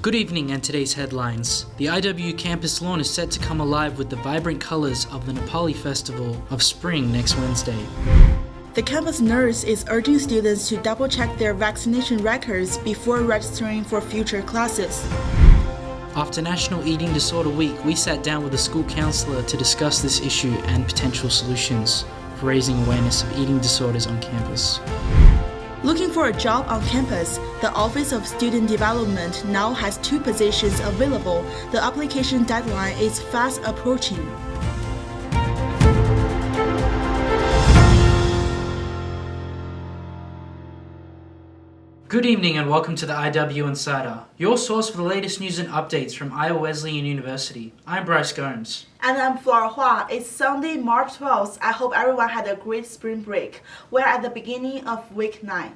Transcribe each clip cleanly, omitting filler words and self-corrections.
Good evening, and today's headlines. The IW campus lawn is set to come alive with the vibrant colors of the Nepali Festival of Spring next Wednesday. The campus nurse is urging students to double-check their vaccination records before registering for future classes. After National Eating Disorder Week, we sat down with a school counselor to discuss this issue and potential solutions for raising awareness of eating disorders on campus. Looking for a job on campus, the Office of Student Development now has 2 positions available. The application deadline is fast approaching. Good evening and welcome to the IWInsider, your source for the latest news and updates from Iowa Wesleyan University. I'm Bryce Gomes. And I'm Hua. It's Sunday, March 12th. I hope everyone had a great spring break. We're at the beginning of week 9.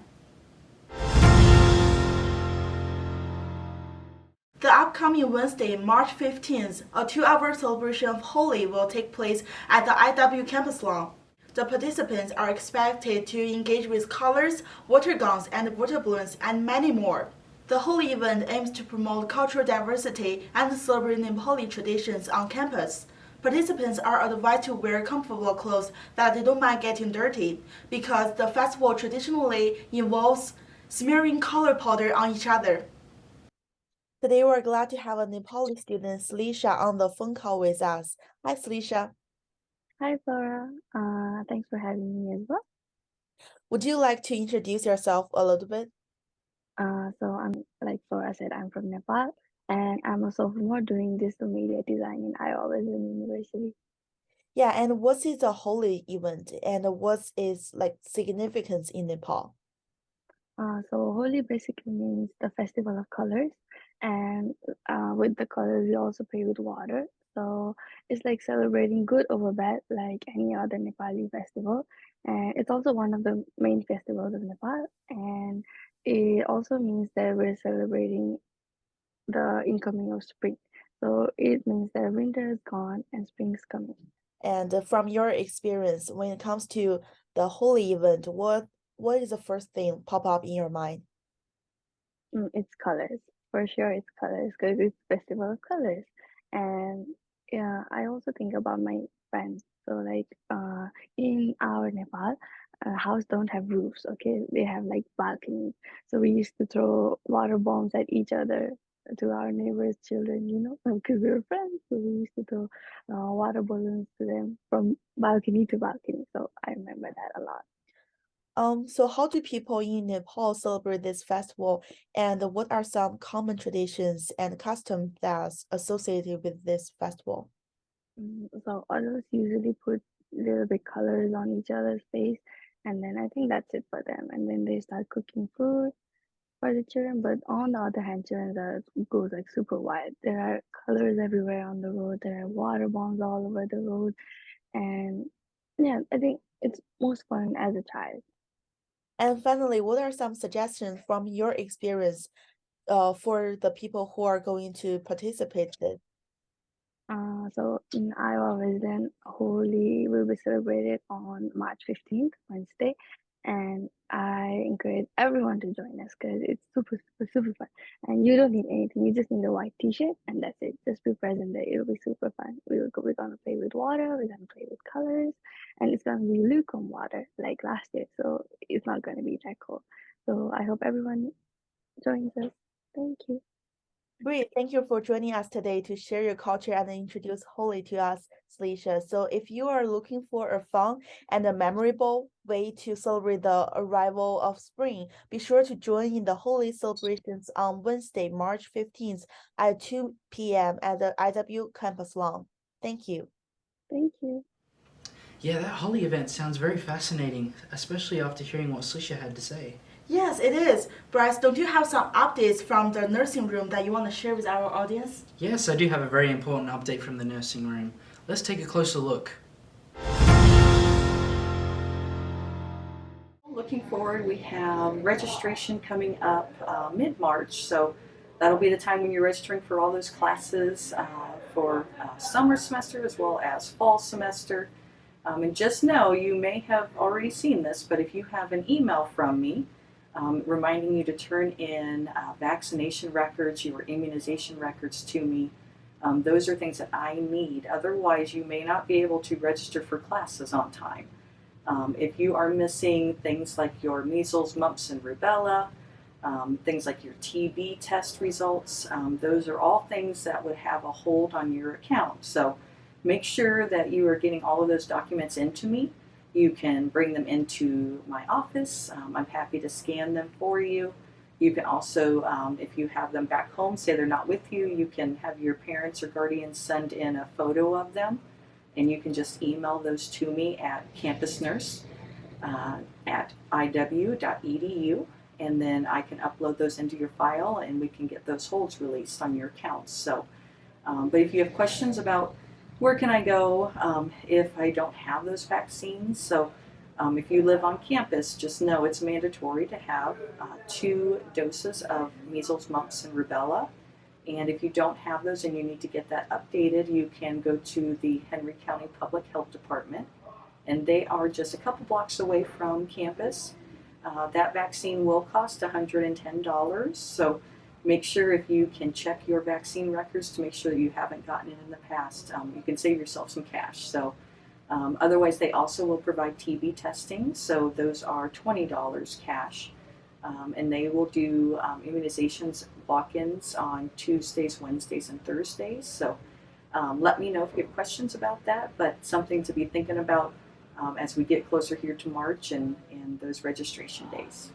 The upcoming Wednesday, March 15th, a 2-hour celebration of Holi will take place at the IW campus lawn. The participants are expected to engage with colors, water guns, and water balloons, and many more. The Holi event aims to promote cultural diversity and celebrate Nepali traditions on campus. Participants are advised to wear comfortable clothes that they don't mind getting dirty, because the festival traditionally involves smearing color powder on each other. Today we're glad to have a Nepali student, Slisha, on the phone call with us. Hi, Slisha. Hi, Flora. Thanks for having me as well. Would you like to introduce yourself a little bit? So I'm, like Flora said, I'm from Nepal, and I'm a sophomore doing digital media design in Iowa Wesleyan University. Yeah, and what is the Holi event, and what is significance in Nepal? So Holi basically means the festival of colors, and with the colors we also play with water. So it's like celebrating good over bad, like any other Nepali festival. And it's also one of the main festivals of Nepal. And it also means that we're celebrating the incoming of spring. So it means that winter is gone and spring is coming. And from your experience, when it comes to the Holi event, what is the first thing pop up in your mind? It's colors. For sure, it's colors because it's festival of colors. And yeah, I also think about my friends. So like in our Nepal, house don't have roofs, okay? They have like balconies. So we used to throw water bombs at each other, to our neighbors' children, because we were friends. So we used to throw water balloons to them from balcony to balcony. So I remember that a lot. So how do people in Nepal celebrate this festival, and what are some common traditions and customs that's associated with this festival? So adults usually put little bit colors on each other's face, and then I think that's it for them. And then they start cooking food for the children. But on the other hand, children goes like super wild. There are colors everywhere on the road. There are water bombs all over the road, and yeah, I think it's most fun as a child. And finally, what are some suggestions from your experience for the people who are going to participate in it? So in Iowa, Wesleyan, Holi will be celebrated on March 15th, Wednesday, and I encourage everyone to join us because it's super, super, super fun. And you don't need anything; you just need a white T-shirt, and that's it. Just be present there; it'll be super fun. We're gonna play with water. We're gonna play with colors, and it's gonna be lukewarm water like last year. So it's not gonna be that cold. So I hope everyone joins us. Thank you. Great, thank you for joining us today to share your culture and introduce Holi to us, Slisha. So if you are looking for a fun and a memorable way to celebrate the arrival of spring, be sure to join in the Holi celebrations on Wednesday, March 15th at 2 p.m. at the IW campus lawn. Thank you. Thank you. Yeah, that Holi event sounds very fascinating, especially after hearing what Slisha had to say. Yes, it is. Bryce, don't you have some updates from the nursing room that you want to share with our audience? Yes, I do have a very important update from the nursing room. Let's take a closer look. Looking forward, we have registration coming up mid-March, so that'll be the time when you're registering for all those classes for summer semester as well as fall semester. And just know, you may have already seen this, but if you have an email from me, reminding you to turn in vaccination records, your immunization records to me. Those are things that I need. Otherwise, you may not be able to register for classes on time. If you are missing things like your measles, mumps, and rubella, things like your TB test results, those are all things that would have a hold on your account. So make sure that you are getting all of those documents into me. You can bring them into my office. I'm happy to scan them for you. You can also, if you have them back home, say they're not with you, you can have your parents or guardians send in a photo of them, and you can just email those to me at campusnurse at iw.edu, and then I can upload those into your file, and we can get those holds released on your accounts. So, but if you have questions about where can I go if I don't have those vaccines, so if you live on campus, just know it's mandatory to have 2 doses of measles, mumps, and rubella. And if you don't have those and you need to get that updated, you can go to the Henry County Public Health Department. And they are just a couple blocks away from campus. That vaccine will cost $110. So make sure if you can check your vaccine records to make sure that you haven't gotten it in the past. You can save yourself some cash. So. Otherwise, they also will provide TB testing, so those are $20 cash, and they will do immunizations walk-ins on Tuesdays, Wednesdays, and Thursdays. So let me know if you have questions about that, but something to be thinking about as we get closer here to March and those registration days.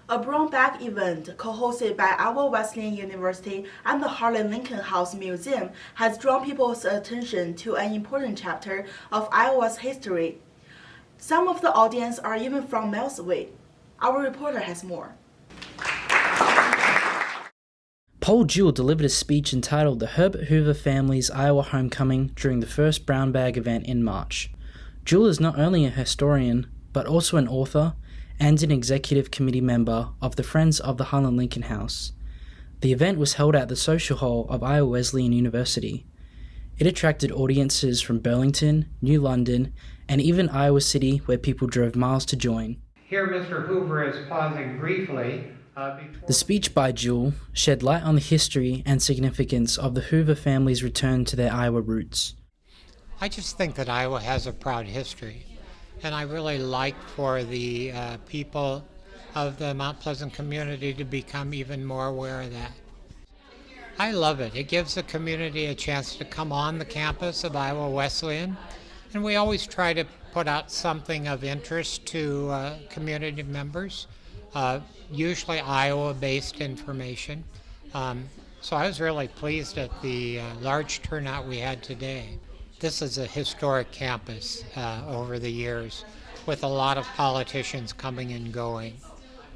A brown bag event co-hosted by Iowa Wesleyan University and the Harlan Lincoln House Museum has drawn people's attention to an important chapter of Iowa's history. Some of the audience are even from miles away. Our reporter has more. Paul Jewell delivered a speech entitled The Herbert Hoover Family's Iowa Homecoming during the first Brown Bag event in March. Jewell is not only a historian, but also an author and an executive committee member of the Friends of the Harlan Lincoln House. The event was held at the Social Hall of Iowa Wesleyan University. It attracted audiences from Burlington, New London, and even Iowa City, where people drove miles to join. Here Mr. Hoover is pausing briefly. The speech by Jewell shed light on the history and significance of the Hoover family's return to their Iowa roots. I just think that Iowa has a proud history, and I really like for the people of the Mount Pleasant community to become even more aware of that. I love it. It gives the community a chance to come on the campus of Iowa Wesleyan, and we always try to put out something of interest to community members, usually Iowa-based information. So I was really pleased at the large turnout we had today. This is a historic campus over the years, with a lot of politicians coming and going.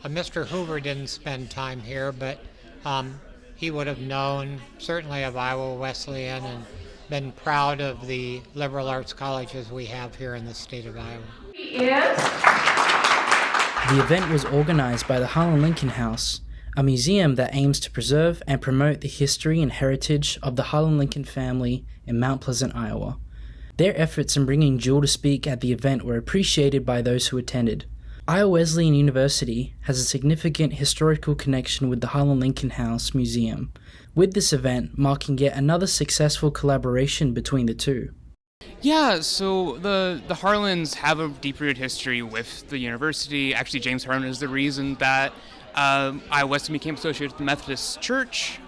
Mr. Hoover didn't spend time here, but he would have known certainly of Iowa Wesleyan and been proud of the liberal arts colleges we have here in the state of Iowa. The event was organized by the Harlan Lincoln House, a museum that aims to preserve and promote the history and heritage of the Harlan Lincoln family in Mount Pleasant, Iowa. Their efforts in bringing Jewell to speak at the event were appreciated by those who attended. Iowa Wesleyan University has a significant historical connection with the Harlan Lincoln House Museum, with this event marking yet another successful collaboration between the two. Yeah, so the Harlans have a deep-rooted history with the university. Actually, James Harlan is the reason that Iowa Wesleyan became associated with the Methodist Church.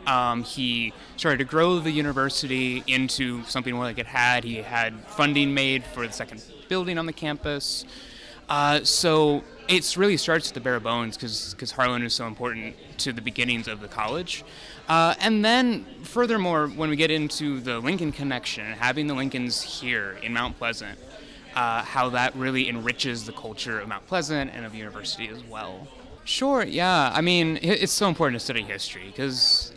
He started to grow the university into something more like it had. He had funding made for the second building on the campus. So it really starts at the bare bones because Harlan is so important to the beginnings of the college. And then, furthermore, when we get into the Lincoln connection, having the Lincolns here in Mount Pleasant, how that really enriches the culture of Mount Pleasant and of the university as well. Sure, yeah. I mean, it's so important to study history because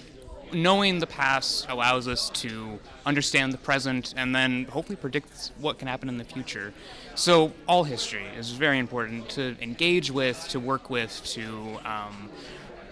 knowing the past allows us to understand the present and then hopefully predict what can happen in the future. So all history is very important to engage with, to work with, to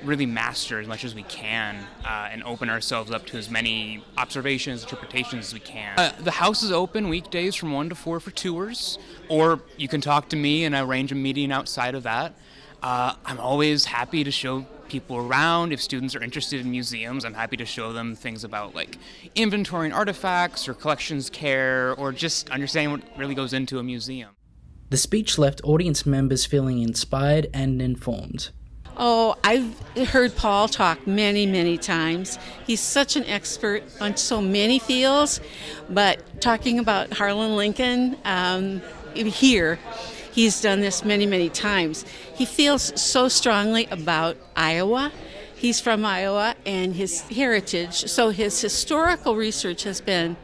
really master as much as we can and open ourselves up to as many observations, interpretations as we can. The house is open weekdays from 1 to 4 for tours, or you can talk to me and I arrange a meeting outside of that. I'm always happy to show people around. If students are interested in museums, I'm happy to show them things about like inventorying artifacts or collections care or just understanding what really goes into a museum. The speech left audience members feeling inspired and informed. Oh, I've heard Paul talk many, many times. He's such an expert on so many fields, but talking about Harlan Lincoln here, he's done this many, many times. He feels so strongly about Iowa. He's from Iowa and his heritage, so his historical research has been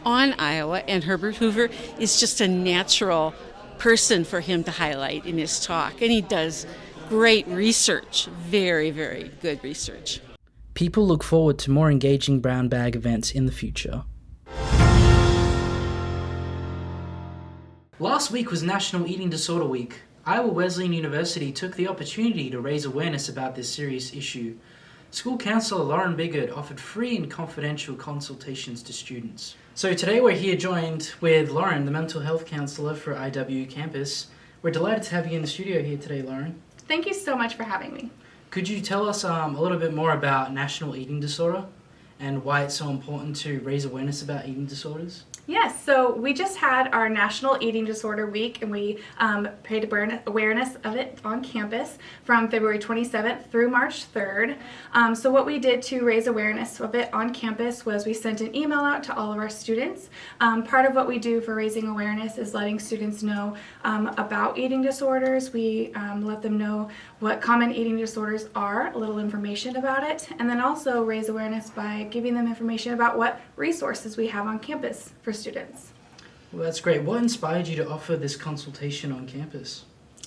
on Iowa, and Herbert Hoover is just a natural person for him to highlight in his talk, and he does great research, very, very good research. People look forward to more engaging brown bag events in the future. Last week was National Eating Disorder Week. Iowa Wesleyan University took the opportunity to raise awareness about this serious issue. School counsellor Lauren Biggert offered free and confidential consultations to students. So today we're here joined with Lauren, the mental health counsellor for IW campus. We're delighted to have you in the studio here today, Lauren. Thank you so much for having me. Could you tell us a little bit more about National Eating Disorder and why it's so important to raise awareness about eating disorders? Yes, so we just had our National Eating Disorder Week, and we paid awareness of it on campus from February 27th through March 3rd. So what we did to raise awareness of it on campus was we sent an email out to all of our students. Part of what we do for raising awareness is letting students know about eating disorders. We let them know what common eating disorders are, a little information about it, and then also raise awareness by giving them information about what resources we have on campus for students. Well, that's great. What inspired you to offer this consultation on campus?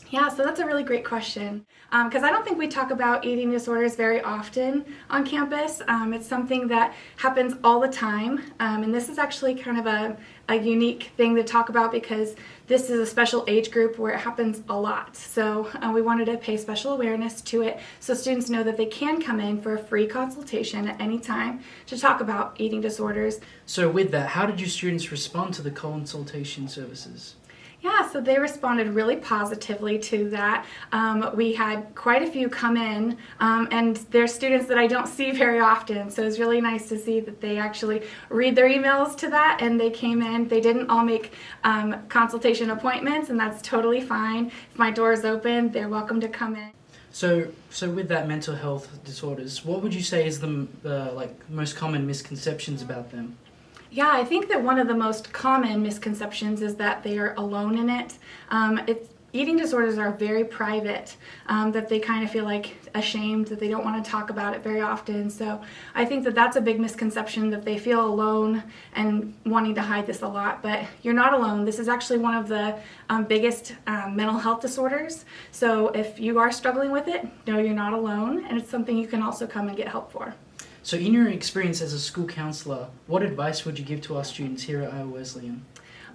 Yeah, so that's a really great question, because I don't think we talk about eating disorders very often on campus. It's something that happens all the time, and this is actually kind of a unique thing to talk about because this is a special age group where it happens a lot. So we wanted to pay special awareness to it so students know that they can come in for a free consultation at any time to talk about eating disorders. So with that, how did your students respond to the consultation services? Yeah, so they responded really positively to that. We had quite a few come in, and they're students that I don't see very often, so it's really nice to see that they actually read their emails to that, and they came in. They didn't all make consultation appointments, and that's totally fine. If my door is open, they're welcome to come in. So with that mental health disorders, what would you say is the most common misconceptions about them? Yeah, I think that one of the most common misconceptions is that they are alone in it. Eating disorders are very private, that they kind of feel like ashamed, that they don't want to talk about it very often. So I think that that's a big misconception, that they feel alone and wanting to hide this a lot. But you're not alone. This is actually one of the biggest mental health disorders. So if you are struggling with it, know you're not alone, and it's something you can also come and get help for. So in your experience as a school counsellor, what advice would you give to our students here at Iowa Wesleyan?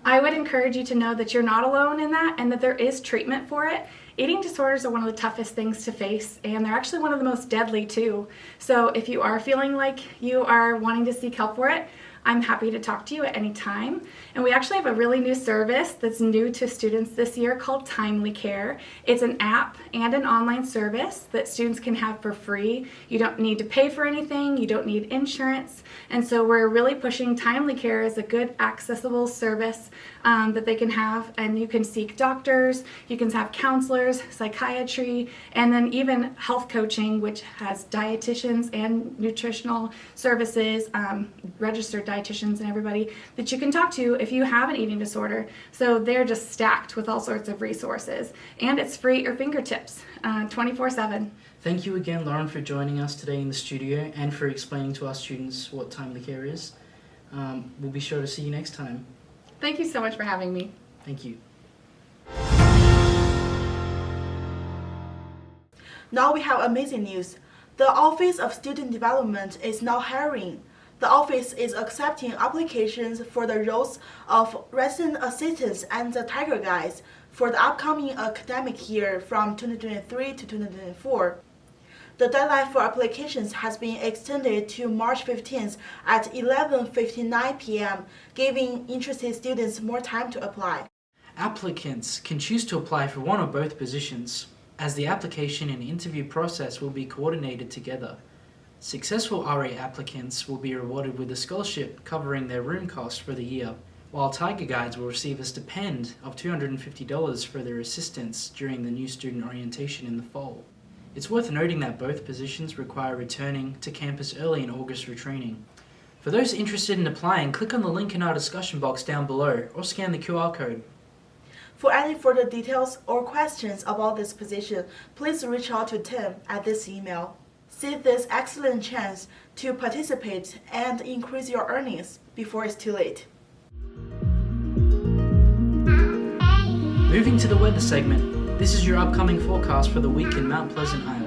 I would encourage you to know that you're not alone in that and that there is treatment for it. Eating disorders are one of the toughest things to face, and they're actually one of the most deadly too. So if you are feeling like you are wanting to seek help for it, I'm happy to talk to you at any time. And we actually have a really new service that's new to students this year called TimelyCare. It's an app and an online service that students can have for free. You don't need to pay for anything, you don't need insurance. And so we're really pushing TimelyCare as a good accessible service that they can have, and you can seek doctors, you can have counselors, psychiatry, and then even health coaching, which has dietitians and nutritional services, registered dietitians and everybody that you can talk to if you have an eating disorder. So they're just stacked with all sorts of resources, and it's free at your fingertips 24/7. Thank you again, Lauren, for joining us today in the studio and for explaining to our students what TimelyCare is. We'll be sure to see you next time. Thank you so much for having me. Thank you. Now we have amazing news. The Office of Student Development is now hiring. The office is accepting applications for the roles of resident assistants and the Tiger Guides for the upcoming academic year from 2023 to 2024. The deadline for applications has been extended to March 15th at 11:59 p.m., giving interested students more time to apply. Applicants can choose to apply for one or both positions, as the application and interview process will be coordinated together. Successful RA applicants will be rewarded with a scholarship covering their room costs for the year, while Tiger Guides will receive a stipend of $250 for their assistance during the new student orientation in the fall. It's worth noting that both positions require returning to campus early in August for training. For those interested in applying, click on the link in our discussion box down below or scan the QR code. For any further details or questions about this position, please reach out to Tim at this email. Seize this excellent chance to participate and increase your earnings before it's too late. Moving to the weather segment, this is your upcoming forecast for the week in Mount Pleasant, Iowa.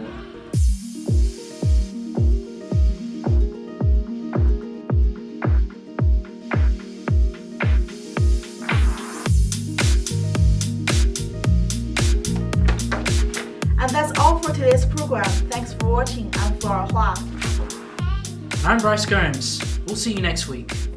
And that's all for today's program. Thanks for watching. I'm Jingyuan Hua. I'm Bryce Gomes. We'll see you next week.